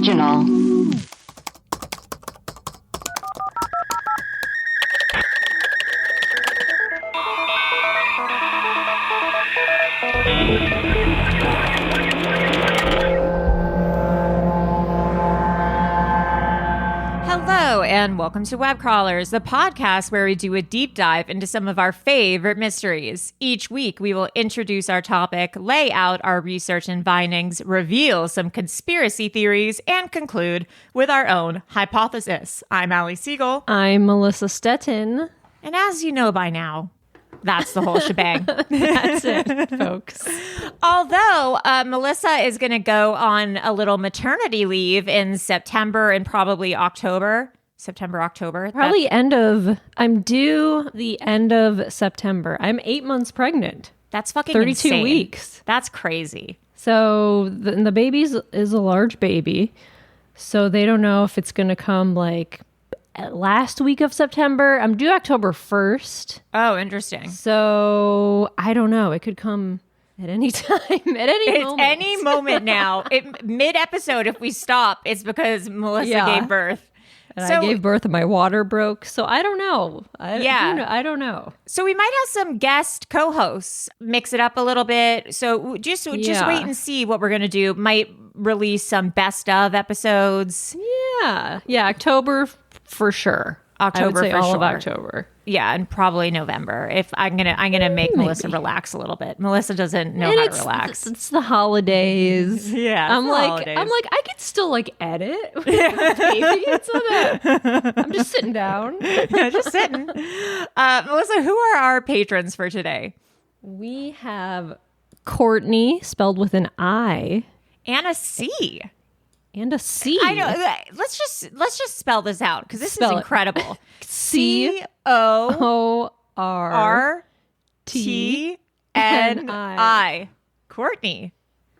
original. Hello, and welcome to Webcrawlers, the podcast where we do a deep dive into some of our favorite mysteries. Each week, we will introduce our topic, lay out our research and findings, reveal some conspiracy theories, and conclude with our own hypothesis. I'm Allie Siegel. I'm Melissa Stettin. And as you know by now, that's the whole shebang. That's it, folks. Although Melissa is going to go on a little maternity leave in September and probably October. Probably I'm due the end of September. I'm 8 months pregnant. That's fucking 32 insane. weeks. That's crazy. So the baby is a large baby. So they don't know if it's going to come like last week of September. I'm due October 1st. Oh, interesting. So I don't know. It could come at any time, at any moment. Any moment now. Mid-episode, if we stop, it's because Melissa gave birth. And I gave birth and my water broke. So I don't know. I don't know. So we might have some guest co-hosts, mix it up a little bit. So just wait and see what we're going to do. Might release some best of episodes. Yeah. October for sure. October I would say for all sure. of October. Yeah, and probably November. If I'm gonna make Melissa relax a little bit. Melissa doesn't know how to relax. It's the holidays. Yeah, I'm like I could still like edit. Baby. It's not I'm just sitting down. Yeah, just sitting. Melissa, who are our patrons for today? We have Courtney, spelled with an I and a C. And a C. I know. Let's just spell this out because this is incredible. CORTNI. Courtney.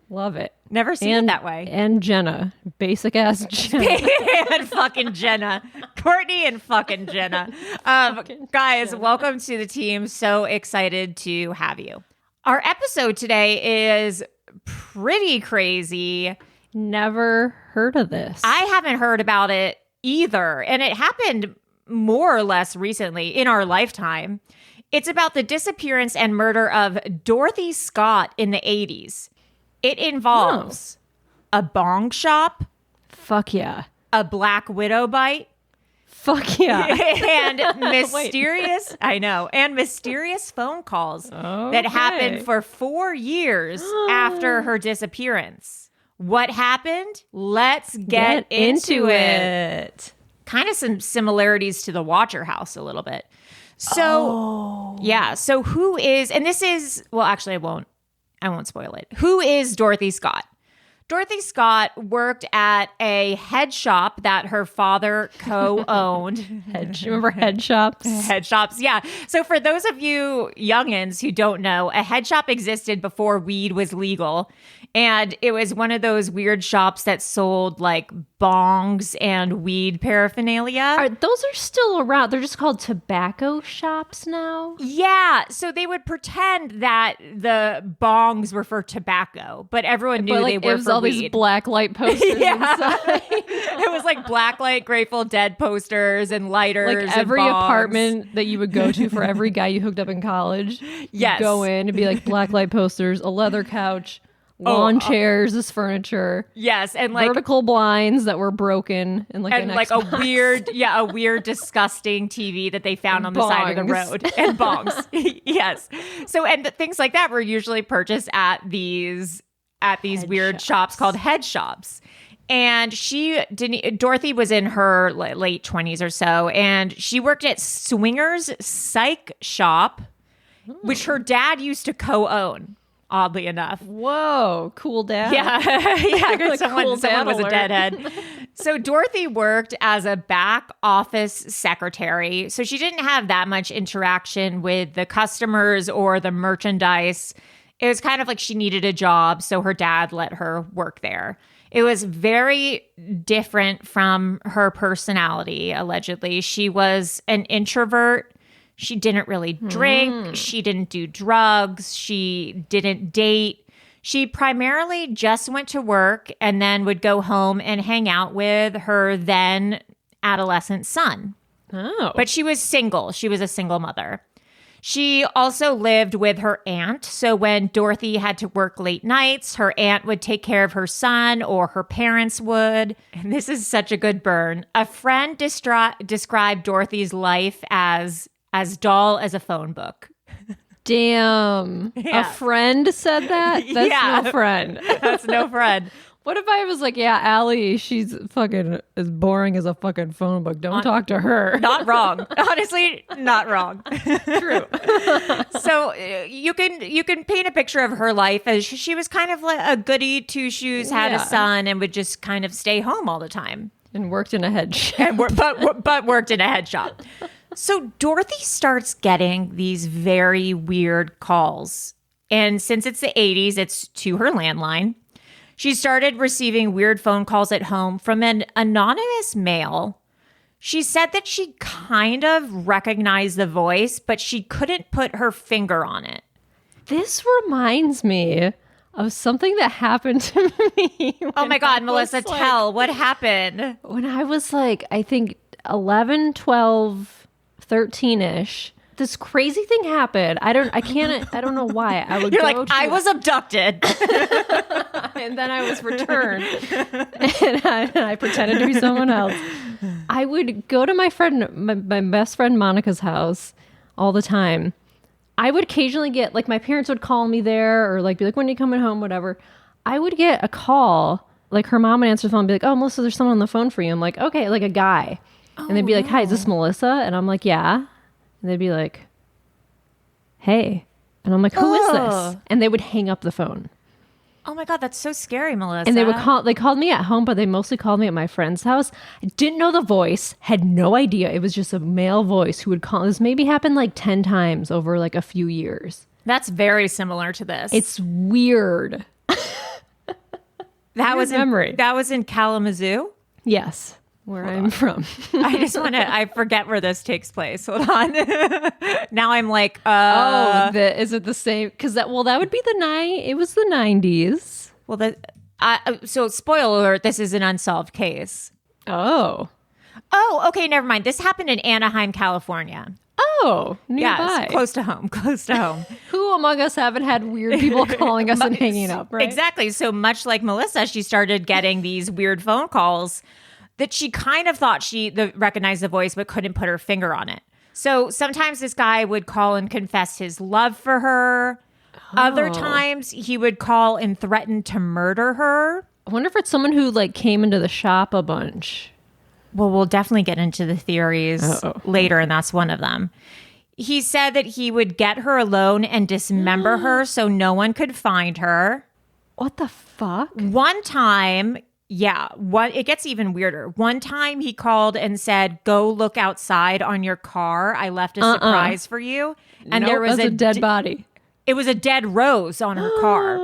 Love it. Never seen it that way. And Jenna. Basic ass Jenna. And fucking Jenna. Courtney and fucking Jenna. Guys, welcome to the team. So excited to have you. Our episode today is pretty crazy. Never heard of this. I haven't heard about it either. And it happened more or less recently in our lifetime. It's about the disappearance and murder of Dorothy Scott in the 80s. It involves a bong shop. Fuck yeah. A Black Widow bite. Fuck yeah. And mysterious, and mysterious phone calls that happened for 4 years after her disappearance. What happened? Let's get into it. Kind of some similarities to the Watcher House a little bit. So, so who is, and this is, well, actually I won't spoil it. Who is Dorothy Scott? Dorothy Scott worked at a head shop that her father co-owned. Remember head shops? Head shops, yeah. So for those of you youngins who don't know, a head shop existed before weed was legal. And it was one of those weird shops that sold like bongs and weed paraphernalia. Those are still around. They're just called tobacco shops now. Yeah. So they would pretend that the bongs were for tobacco, but everyone knew they were for all weed. These black light posters inside. It was like black light Grateful Dead posters and lighters. Like every and bongs. Apartment that you would go to for every guy you hooked up in college. Yes. Go in and be like black light posters, a leather couch. Lawn chairs as furniture. Yes, and like vertical blinds that were broken and like a weird, disgusting TV that they found on the side of the road and bongs. Yes, so and things like that were usually purchased at these weird shops called head shops. And Dorothy was in her late 20s or so, and she worked at Swingers Psych Shop, which her dad used to co-own. Oddly enough. Whoa, cool dad. Yeah. Yeah, someone was a deadhead. So Dorothy worked as a back office secretary. So she didn't have that much interaction with the customers or the merchandise. It was kind of like she needed a job, so her dad let her work there. It was very different from her personality, allegedly. She was an introvert. She didn't really drink. She didn't do drugs. She didn't date. She primarily just went to work and then would go home and hang out with her then adolescent son. Oh. But she was single. She was a single mother. She also lived with her aunt. So when Dorothy had to work late nights, her aunt would take care of her son, or her parents would. And this is such a good burn. A friend described Dorothy's life as dull as a phone book. Damn. Yeah. A friend said that? That's Yeah. no friend. That's no friend. What if I was like, yeah, Allie, she's fucking as boring as a fucking phone book. Don't talk to her. Not wrong. Honestly, not wrong. True. So you can paint a picture of her life as she was kind of like a goody two shoes, had a son, and would just kind of stay home all the time. And worked in a head shop. But worked in a head shop. So Dorothy starts getting these very weird calls. And since it's the 80s, it's to her landline. She started receiving weird phone calls at home from an anonymous male. She said that she kind of recognized the voice, but she couldn't put her finger on it. This reminds me of something that happened to me. Oh my God, Melissa, tell. What happened? When I was like, I think 11, 12, 13-ish. This crazy thing happened. I don't know why. I would You're go like, I was abducted. and then I was returned. and I pretended to be someone else. I would go to my best friend Monica's house all the time. I would occasionally get, like, my parents would call me there, or like be like, when are you coming home, whatever. I would get a call, like her mom would answer the phone and be like, oh, Melissa, there's someone on the phone for you. I'm like, okay, like a guy. And they'd be like, hi, is this Melissa? And I'm like, yeah. And they'd be like, hey. And I'm like, who is this? And they would hang up the phone. Oh my God, that's so scary, Melissa. And they called me at home, but they mostly called me at my friend's house. I didn't know the voice, had no idea. It was just a male voice who would call. This maybe happened like 10 times over like a few years. That's very similar to this. It's weird. That was in Kalamazoo? Yes. Where I'm from. I forget where this takes place. Hold on. Now I'm like, is it the same? Because that would be it was the 90s. Well, so spoiler alert, this is an unsolved case. Oh, okay, never mind. This happened in Anaheim, California. Oh, nearby. Yes, close to home. Who among us haven't had weird people calling us and hanging up, right? Exactly. So much like Melissa, she started getting these weird phone calls that she kind of thought she recognized the voice, but couldn't put her finger on it. So sometimes this guy would call and confess his love for her. Other times he would call and threaten to murder her. I wonder if it's someone who like came into the shop a bunch. Well, we'll definitely get into the theories later, and that's one of them. He said that he would get her alone and dismember her so no one could find her. What the fuck? One time, it gets even weirder. One time he called and said, go look outside on your car. I left a surprise for you. And there was a dead body. It was a dead rose on her car.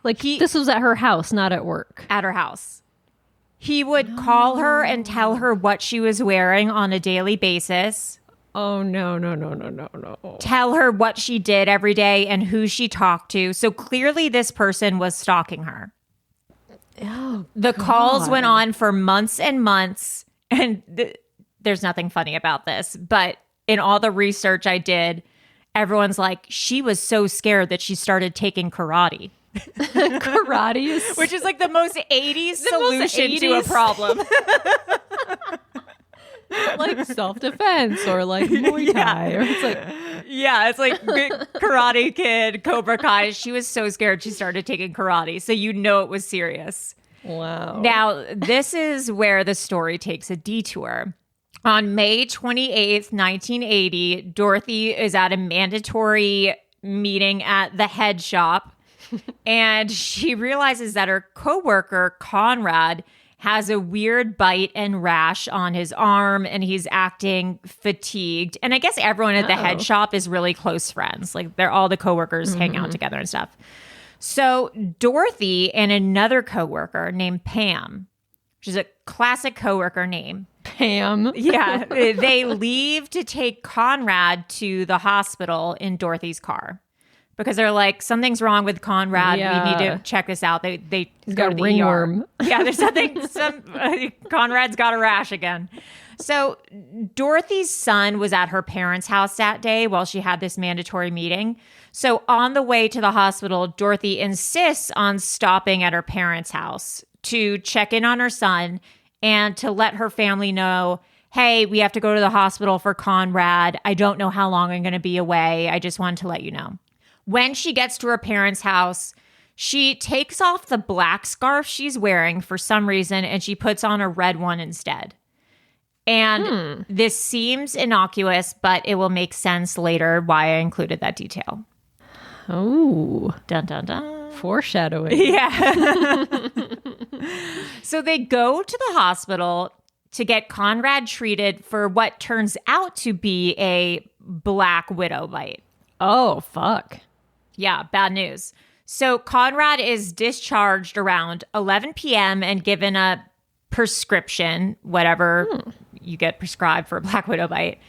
This was at her house, not at work. At her house. He would call her and tell her what she was wearing on a daily basis. Oh, no. Tell her what she did every day and who she talked to. So clearly this person was stalking her. Oh, the calls went on for months and months. And there's nothing funny about this. But in all the research I did, everyone's like, she was so scared that she started taking karate. Karate is... Which is like the most 80s solution to a problem. Like self-defense or like Muay Thai. Or it's like... Yeah, it's like Karate Kid, Cobra Kai. She was so scared she started taking karate. So you know it was serious. Wow. Now, this is where the story takes a detour. On May 28th, 1980, Dorothy is at a mandatory meeting at the head shop. And she realizes that her coworker, Conrad, has a weird bite and rash on his arm, and he's acting fatigued. And I guess everyone at the head shop is really close friends. Like, all the coworkers hang out together and stuff. So Dorothy and another coworker named Pam, which is a classic coworker name. Pam. Yeah. They leave to take Conrad to the hospital in Dorothy's car. because they're like, something's wrong with Conrad. Yeah. We need to check this out. They He's go got to a the ringworm. ER. Yeah, there's something. Conrad's got a rash again. So Dorothy's son was at her parents' house that day while she had this mandatory meeting. So on the way to the hospital, Dorothy insists on stopping at her parents' house to check in on her son and to let her family know, hey, we have to go to the hospital for Conrad. I don't know how long I'm going to be away. I just wanted to let you know. When she gets to her parents' house, she takes off the black scarf she's wearing for some reason, and she puts on a red one instead. And this seems innocuous, but it will make sense later why I included that detail. Oh. Dun, dun, dun. Foreshadowing. Yeah. So they go to the hospital to get Conrad treated for what turns out to be a black widow bite. Oh, fuck. Yeah, bad news. So Conrad is discharged around 11 p.m. and given a prescription, whatever you get prescribed for a black widow bite.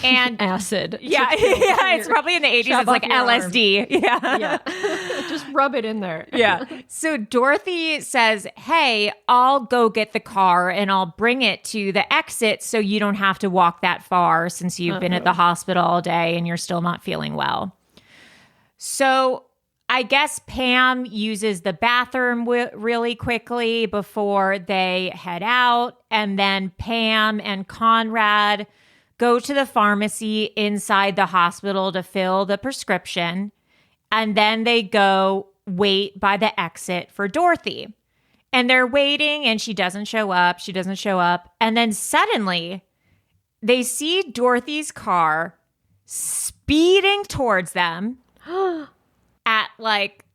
And acid. Yeah, it's probably in the 80s. It's like LSD. Yeah. Just rub it in there. Yeah. So Dorothy says, hey, I'll go get the car and I'll bring it to the exit so you don't have to walk that far since you've been at the hospital all day and you're still not feeling well. So I guess Pam uses the bathroom really quickly before they head out. And then Pam and Conrad go to the pharmacy inside the hospital to fill the prescription. And then they go wait by the exit for Dorothy. And they're waiting and she doesn't show up. She doesn't show up. And then suddenly they see Dorothy's car speeding towards them at like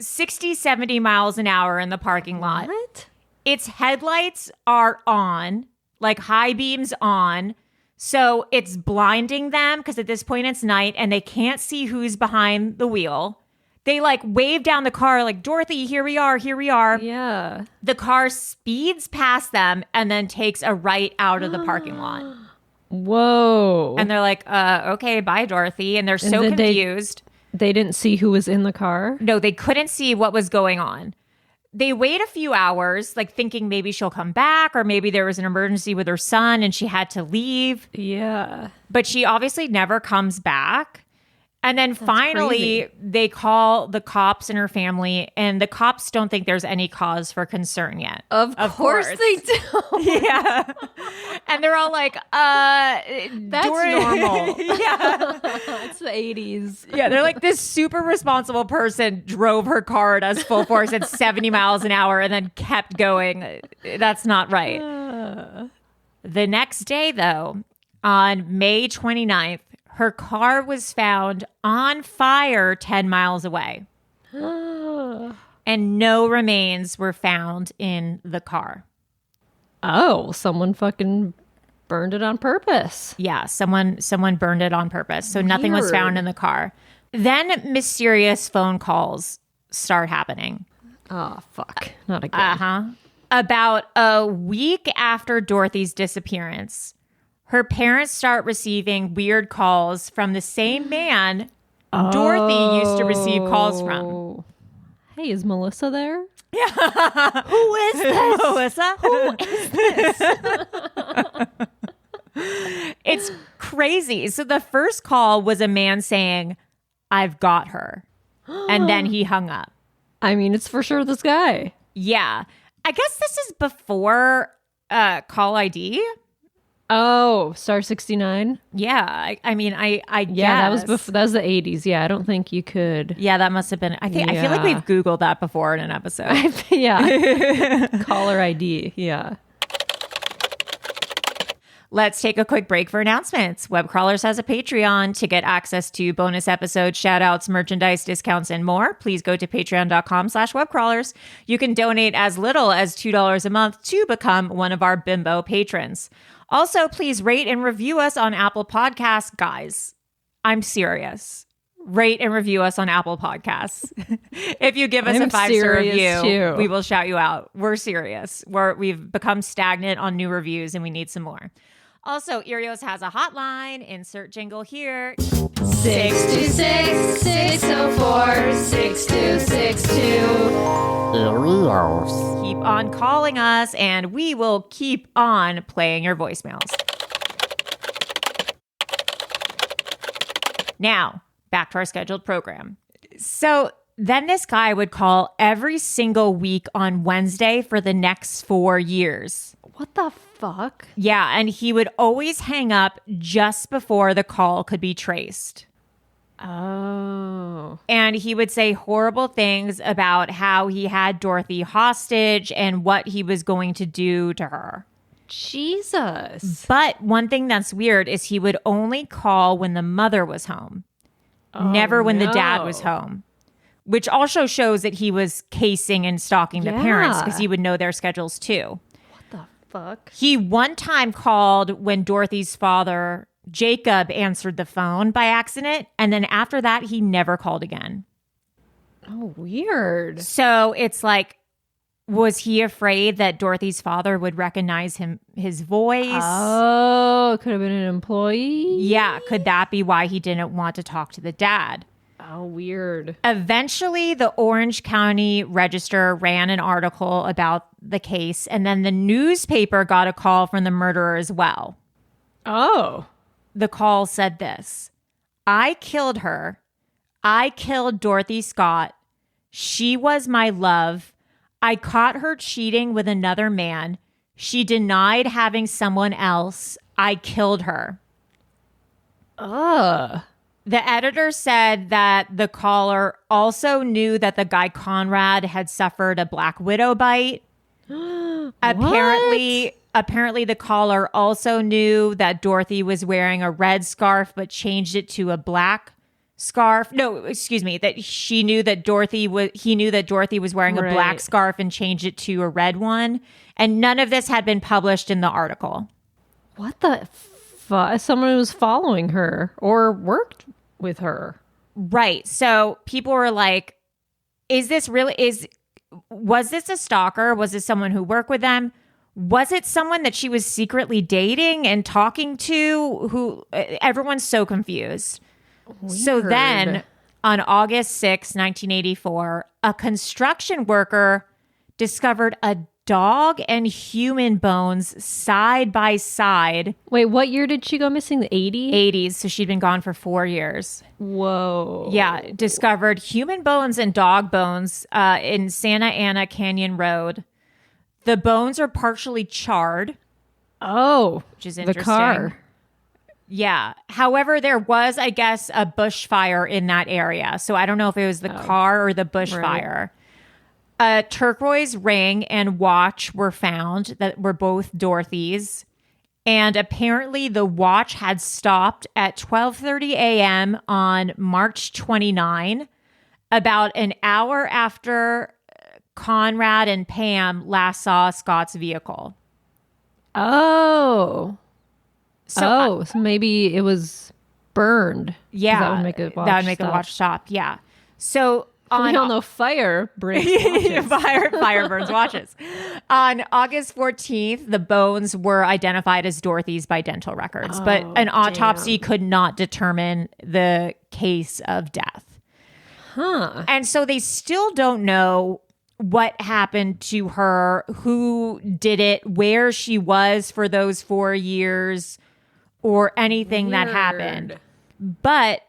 60, 70 miles an hour in the parking lot. What? Its headlights are on, like high beams on. So it's blinding them because at this point it's night and they can't see who's behind the wheel. They like wave down the car like, Dorothy, here we are, here we are. Yeah. The car speeds past them and then takes a right out of the parking lot. Whoa. And they're like, okay, bye, Dorothy. And they're so confused. They didn't see who was in the car? No, they couldn't see what was going on. They wait a few hours, like thinking maybe she'll come back or maybe there was an emergency with her son and she had to leave. Yeah. But she obviously never comes back. And then finally, they call the cops and her family, and the cops don't think there's any cause for concern yet. Of course they don't. Yeah. And they're all like, That's normal. Yeah. It's the 80s. Yeah, they're like, this super responsible person drove her car at us full force at 70 miles an hour and then kept going. That's not right. The next day, though, on May 29th, her car was found on fire 10 miles away. And no remains were found in the car. Oh, someone fucking burned it on purpose. Yeah, someone burned it on purpose. So nothing was Weird. found in the car. Then mysterious phone calls start happening. Oh, fuck. Not again. Uh-huh. About a week after Dorothy's disappearance, her parents start receiving weird calls from the same man Dorothy used to receive calls from. Hey, is Melissa there? Yeah. Who is this? Melissa? Who is this? It's crazy. So the first call was a man saying, I've got her. And then he hung up. I mean, it's for sure this guy. Yeah. I guess this is before call ID. Oh, star 69. Yeah. I mean, I guess. Yeah, that was before. That was the 80s. Yeah, I don't think you could. Yeah, that must have been. I feel like we've Googled that before in an episode. Yeah. Caller ID. Yeah. Let's take a quick break for announcements. Webcrawlers has a Patreon. To get access to bonus episodes, shout outs, merchandise, discounts, and more, please go to patreon.com/webcrawlers. You can donate as little as $2 a month to become one of our bimbo patrons. Also, please rate and review us on Apple Podcasts. Guys, I'm serious. Rate and review us on Apple Podcasts. If you give us a 5-star review, too. we will shout you out. We're serious. We've become stagnant on new reviews and we need some more. Also, Erios has a hotline. Insert jingle here. 626-604-6262. Keep on calling us, and we will keep on playing your voicemails. Now, back to our scheduled program. So then this guy would call every single week on Wednesday for the next 4 years. What the fuck? Yeah, and he would always hang up just before the call could be traced. Oh. And he would say horrible things about how he had Dorothy hostage and what he was going to do to her. Jesus. But one thing that's weird is he would only call when the mother was home, never when the dad was home, which also shows that he was casing and stalking the parents because he would know their schedules too. What the fuck? He one time called when Dorothy's father, Jacob, answered the phone by accident. And then after that, he never called again. Oh, weird. So it's like, was he afraid that Dorothy's father would recognize his voice? Oh, it could have been an employee. Yeah. Could that be why he didn't want to talk to the dad? Oh, weird. Eventually, the Orange County Register ran an article about the case, and then the newspaper got a call from the murderer as well. Oh. The call said this: I killed her. I killed Dorothy Scott. She was my love. I caught her cheating with another man. She denied having someone else. I killed her. Ugh. The editor said that the caller also knew that the guy Conrad had suffered a black widow bite. Apparently, the caller also knew that Dorothy was wearing a red scarf but changed it to a black scarf. No, excuse me, that he knew that Dorothy was wearing a black scarf and changed it to a red one. And none of this had been published in the article. What the fuck? Someone was following her or worked with her. Right. So people were like, was this a stalker? Was this someone who worked with them? Was it someone that she was secretly dating and talking to? Everyone's so confused. Weird. So then on August 6, 1984, a construction worker discovered a dog and human bones side by side. Wait, what year did she go missing? The 80s? 80s. So she'd been gone for 4 years. Whoa. Yeah. Discovered human bones and dog bones in Santa Ana Canyon Road. The bones are partially charred. Oh, which is interesting. The car. Yeah. However, there was, I guess, a bushfire in that area. So I don't know if it was the car or the bushfire. A turquoise ring and watch were found that were both Dorothy's. And apparently the watch had stopped at 12:30 a.m. on March 29, about an hour after Conrad and Pam last saw Scott's vehicle. Oh. So maybe it was burned. Yeah. That would make a watch stop. Yeah. So we all know fire breaks watches. fire burns watches. On August 14th, the bones were identified as Dorothy's by dental records, but an autopsy could not determine the case of death. Huh. And so they still don't know what happened to her, who did it, where she was for those 4 years, or anything that happened. But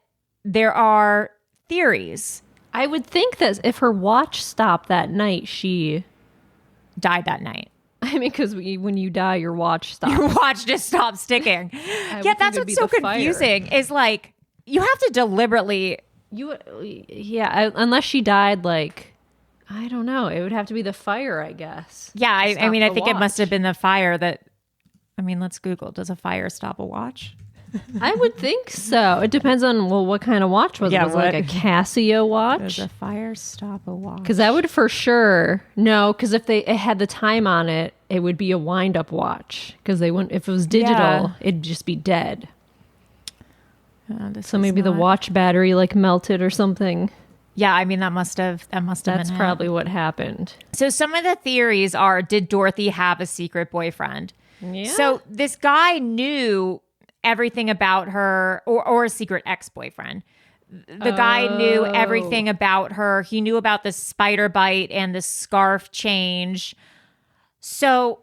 there are theories. I would think that if her watch stopped that night, she died that night. I mean, because when you die, your watch stops. Your watch just stops ticking. Yeah, that's what's so confusing is like, you have to deliberately... unless she died, like, I don't know. It would have to be the fire, I guess. Yeah, I mean, I think it must have been the fire that... I mean, let's Google. Does a fire stop a watch? I would think so. It depends on, what kind of watch was it? Was it like a Casio watch? Does a fire stop a watch? Because that would for sure... No, because if it had the time on it, it would be a wind-up watch. Because they wouldn't... If it was digital, it'd just be dead. So maybe the watch battery like melted or something. Yeah, I mean, that must have That's probably what happened. So some of the theories are, did Dorothy have a secret boyfriend? Yeah. So this guy knew everything about her, or a secret ex-boyfriend. The guy knew everything about her. He knew about the spider bite and the scarf change. So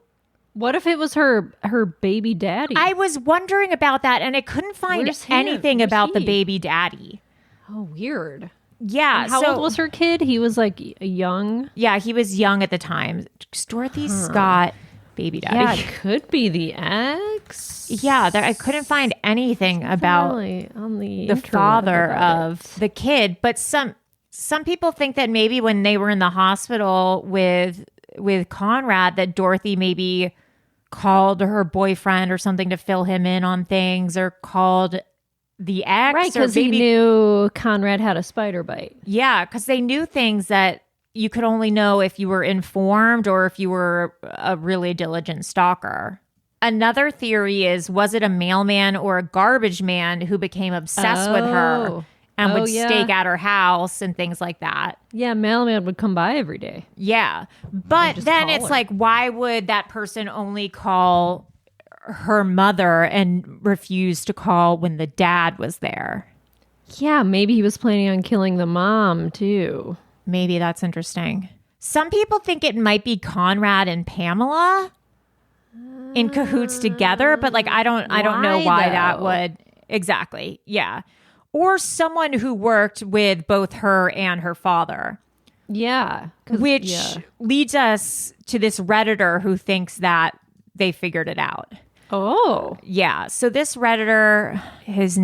what if it was her baby daddy? I was wondering about that, and I couldn't find anything about the baby daddy. Oh, weird. Yeah. And how old was her kid? He was like young. Yeah, he was young at the time. Dorothy Scott, baby daddy. Yeah, it could be the ex. Yeah, I couldn't find anything about on the father of the kid. But some people think that maybe when they were in the hospital with Conrad, that Dorothy maybe called her boyfriend or something to fill him in on things, or called the ex. Right, because he knew Conrad had a spider bite. Yeah, because they knew things that you could only know if you were informed or if you were a really diligent stalker. Another theory is, was it a mailman or a garbage man who became obsessed with her and would stake at her house and things like that? Yeah, mailman would come by every day. Yeah. But then it's like, why would that person only call her mother and refuse to call when the dad was there? Yeah, maybe he was planning on killing the mom too. Maybe that's interesting. Some people think it might be Conrad and Pamela in cahoots together, but like I don't know why that would exactly. Yeah. Or someone who worked with both her and her father. Yeah. Which leads us to this Redditor who thinks that they figured it out. Oh. Yeah. So this Redditor, his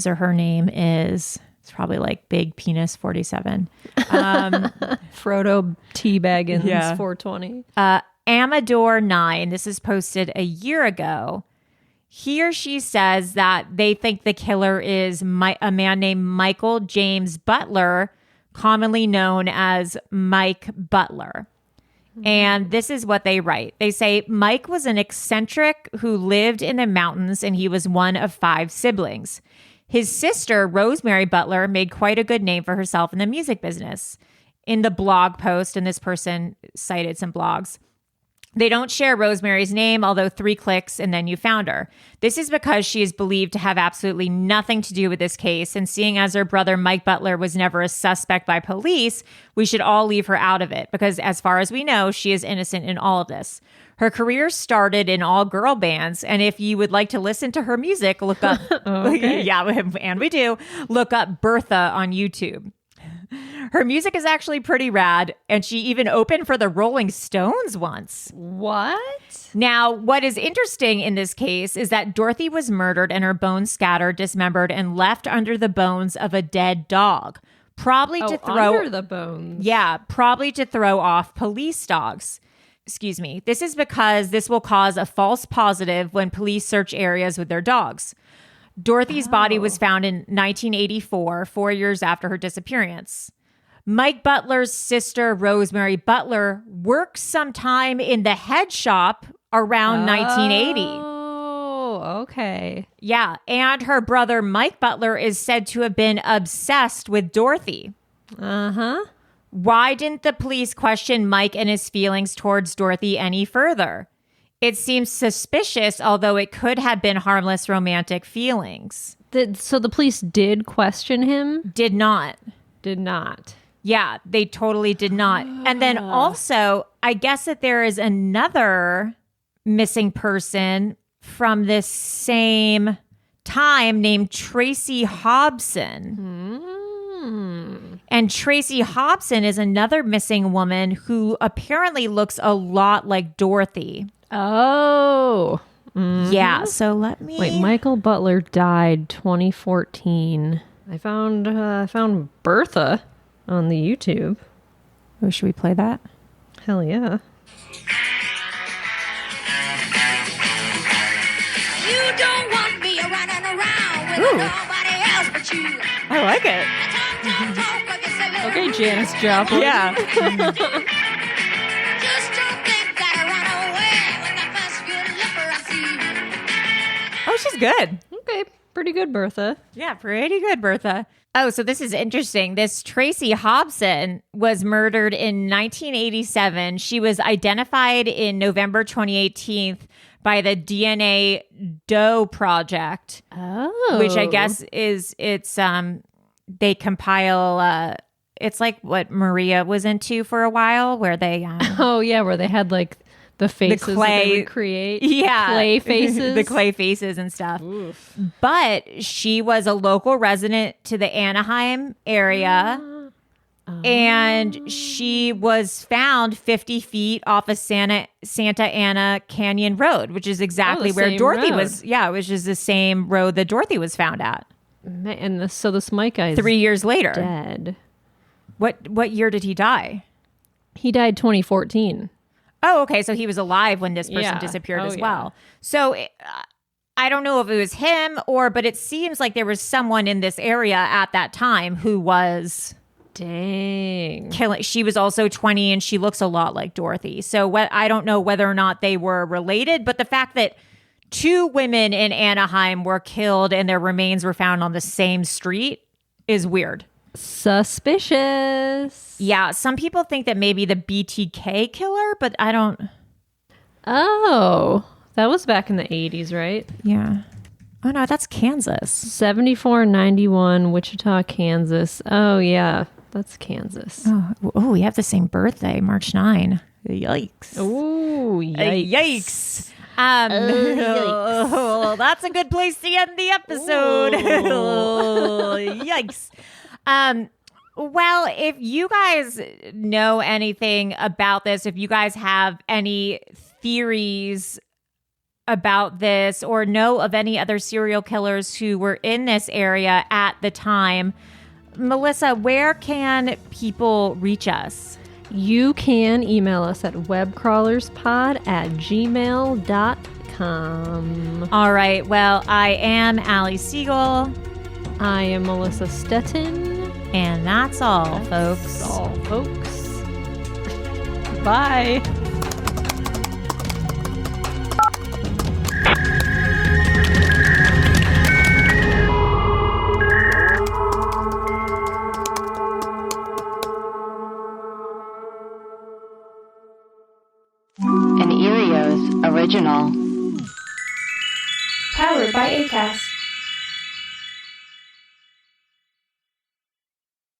or her name is, it's probably like Big Penis 47. Frodo T. Baggins 420. Amador 9. This is posted a year ago. He or she says that they think the killer is a man named Michael James Butler, commonly known as Mike Butler. And this is what they write. They say Mike was an eccentric who lived in the mountains, and he was one of 5 siblings. His sister, Rosemary Butler, made quite a good name for herself in the music business. In the blog post, and this person cited some blogs, they don't share Rosemary's name, although 3 clicks and then you found her. This is because she is believed to have absolutely nothing to do with this case, and seeing as her brother Mike Butler was never a suspect by police, we should all leave her out of it, because as far as we know, she is innocent in all of this. Her career started in all-girl bands, and if you would like to listen to her music, look up, and we do, look up Bertha on YouTube. Her music is actually pretty rad, and she even opened for the Rolling Stones once. What? Now, what is interesting in this case is that Dorothy was murdered and her bones scattered, dismembered, and left under the bones of a dead dog. Probably to throw under the bones. Yeah, probably to throw off police dogs. Excuse me. This is because this will cause a false positive when police search areas with their dogs. Dorothy's body was found in 1984, 4 years after her disappearance. Mike Butler's sister, Rosemary Butler, worked sometime in the head shop around 1980. Oh, okay. Yeah, and her brother, Mike Butler, is said to have been obsessed with Dorothy. Uh-huh. Why didn't the police question Mike and his feelings towards Dorothy any further? It seems suspicious, although it could have been harmless romantic feelings. So the police did question him? Did not. Did not. Yeah, they totally did not. And then also, I guess that there is another missing person from this same time named Tracy Hobson. And Tracy Hobson is another missing woman who apparently looks a lot like Dorothy. Oh. Mm-hmm. Yeah, so let me... Wait, Michael Butler died 2014. I found Bertha on the YouTube. Oh, should we play that? Hell yeah. You don't want me running around with nobody else but you. I like it. Okay, Janis Joplin. Yeah. Just don't think that I run away with the first good looker I see. Oh, she's good. Okay, pretty good, Bertha. Yeah, pretty good, Bertha. Oh, so this is interesting. This Tracy Hobson was murdered in 1987. She was identified in November 2018 by the DNA Doe Project, which I guess they compile. It's like what Maria was into for a while, where they where they had like the faces clay, that they would create, clay faces, the clay faces and stuff. Oof. But she was a local resident to the Anaheim area. And she was found 50 feet off of Santa Ana Canyon Road, which is exactly where Dorothy was. Yeah, it was just the same road that Dorothy was found at. And so this Mike guy is 3 years later. Dead. What year did he die? He died 2014. Oh, okay. So he was alive when this person disappeared as well. So I don't know if it was him but it seems like there was someone in this area at that time who was... Dang. She was also 20 and she looks a lot like Dorothy. So I don't know whether or not they were related, but the fact that 2 women in Anaheim were killed and their remains were found on the same street is weird. Suspicious. Yeah, some people think that maybe the BTK killer, but I don't... Oh, that was back in the 80s, right? Yeah. Oh, no, that's Kansas. 7491, Wichita, Kansas. Oh, yeah. That's Kansas. Oh, we have the same birthday, March 9. Yikes. Oh, yikes. Yikes. Yikes. That's a good place to end the episode. Yikes. Well, if you guys know anything about this, if you guys have any theories about this or know of any other serial killers who were in this area at the time, Melissa, where can people reach us? You can email us at webcrawlerspod@gmail.com. All right. Well, I am Allie Siegel. I am Melissa Stettin. And that's all, folks. That's all, folks. Bye. An Erios original. Powered by Acast.